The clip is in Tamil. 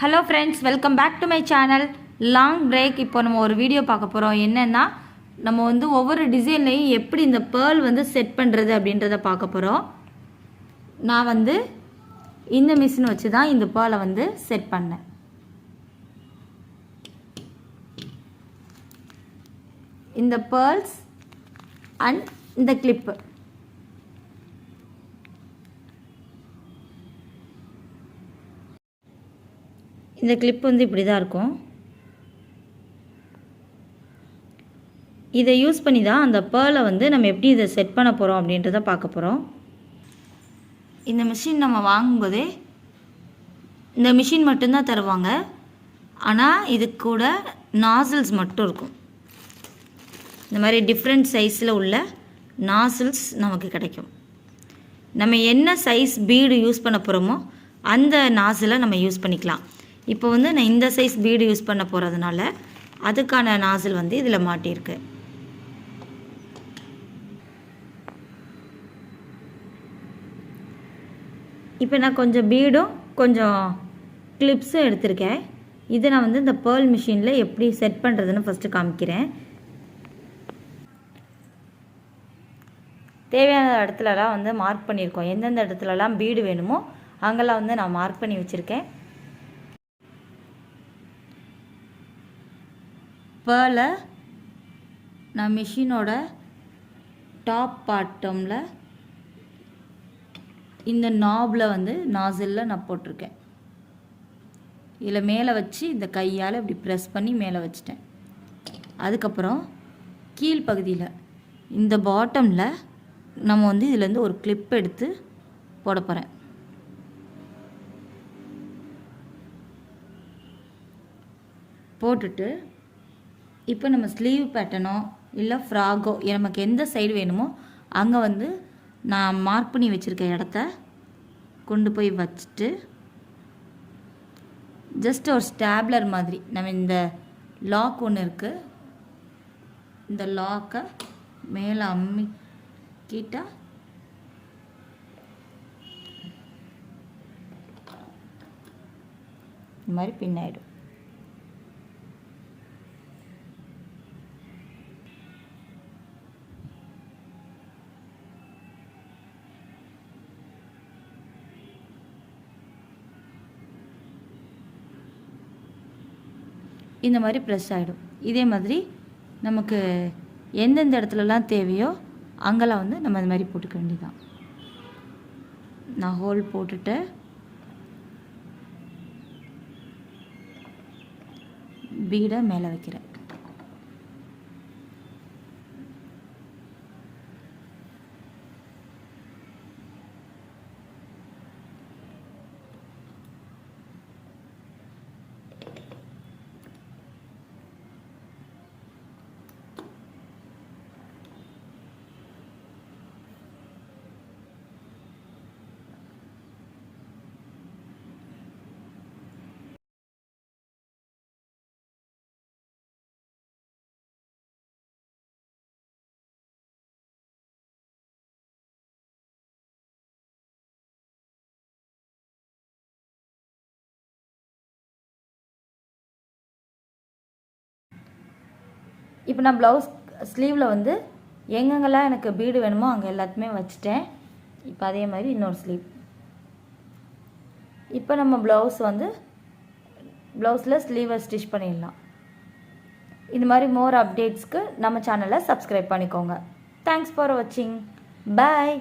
Hello friends, welcome back to my channel. Long break. இப்போ நம்ம ஒரு வீடியோ பார்க்க போறோம். என்னன்னா நம்ம வந்து ஒவ்வொரு டிசைன்லயும் எப்படி இந்த pearl வந்து செட் பண்றது அப்படின்றத பார்க்க போறோம். நான் வந்து இந்த மிஷின் வச்சு தான் இந்த pearl வந்து செட் பண்ணேன். இந்த pearls and இந்த clip இந்த கிளிப் வந்து இப்படி தான் இருக்கும். இதை யூஸ் பண்ணி தான் அந்த பேர்லை வந்து நம்ம எப்படி இதை செட் பண்ண போகிறோம் அப்படின்றத பார்க்க போகிறோம். இந்த மிஷின் நம்ம வாங்கும்போதே இந்த மிஷின் மட்டும்தான் தருவாங்க. ஆனால் இது கூட நாசில்ஸ் மட்டும் இருக்கும். இந்த மாதிரி டிஃப்ரெண்ட் சைஸில் உள்ள நாசில்ஸ் நமக்கு கிடைக்கும். நம்ம என்ன சைஸ் பீடு யூஸ் பண்ண போகிறோமோ அந்த நாசிலை நம்ம யூஸ் பண்ணிக்கலாம். இப்போ வந்து நான் இந்த சைஸ் பீடு யூஸ் பண்ண போகிறதுனால அதுக்கான நாசில் வந்து இதில் மாட்டியிருக்கு. இப்போ நான் கொஞ்சம் பீடும் கொஞ்சம் கிளிப்ஸும் எடுத்திருக்கேன். இதை நான் வந்து இந்த பேர்ல் மிஷினில் எப்படி செட் பண்ணுறதுன்னு ஃபஸ்ட்டு காமிக்கிறேன். தேவையான இடத்துலலாம் வந்து மார்க் பண்ணியிருக்கோம். எந்தெந்த இடத்துலலாம் பீடு வேணுமோ அங்கெல்லாம் வந்து நான் மார்க் பண்ணி வச்சுருக்கேன். பேர்லை நான் மிஷினோட டாப் பாட்டமில் இந்த நாபில் வந்து நாசிலில் நான் போட்டிருக்கேன். இதில் மேலே வச்சு இந்த கையால் இப்படி ப்ரெஸ் பண்ணி மேலே வச்சிட்டேன். அதுக்கப்புறம் கீழ்ப்பகுதியில் இந்த பாட்டமில் நம்ம வந்து இதிலேருந்து ஒரு கிளிப் எடுத்து போட போகிறேன். போட்டுட்டு இப்போ நம்ம ஸ்லீவ் பேட்டர்னோ இல்லை ஃப்ராகோ நமக்கு எந்த சைடு வேணுமோ அங்கே வந்து நான் மார்க் பண்ணி வச்சுருக்க இடத்த கொண்டு போய் வச்சுட்டு ஜஸ்ட் ஒரு ஸ்டாப்லர் மாதிரி நம்ம இந்த லாக் ஒன்று இருக்குது, இந்த லாக்கை மேலே அம்மிக்கிட்டா இந்த மாதிரி பின்னாயிடும். இந்த மாதிரி ப்ரெஸ் ஆகிடும். இதே மாதிரி நமக்கு எந்தெந்த இடத்துலலாம் தேவையோ அங்கெல்லாம் வந்து நம்ம இந்த மாதிரி போட்டுக்க வேண்டியதான். நான் ஹோல் போட்டுட்டு பீடை மேலே வைக்கிறேன். இப்போ நான் ப்ளவுஸ் ஸ்லீவில் வந்து எங்கெங்கெல்லாம் எனக்கு பீடு வேணுமோ அங்கே எல்லாத்தையுமே வச்சுட்டேன். இப்போ அதே மாதிரி இன்னொரு ஸ்லீவ். இப்போ நம்ம ப்ளவுஸில் ஸ்லீவை ஸ்டிச் பண்ணிடலாம். இந்த மாதிரி மோர் அப்டேட்ஸ்க்கு நம்ம சேனலை சப்ஸ்கிரைப் பண்ணிக்கோங்க. தேங்க்ஸ் ஃபார் வாட்சிங். பாய்.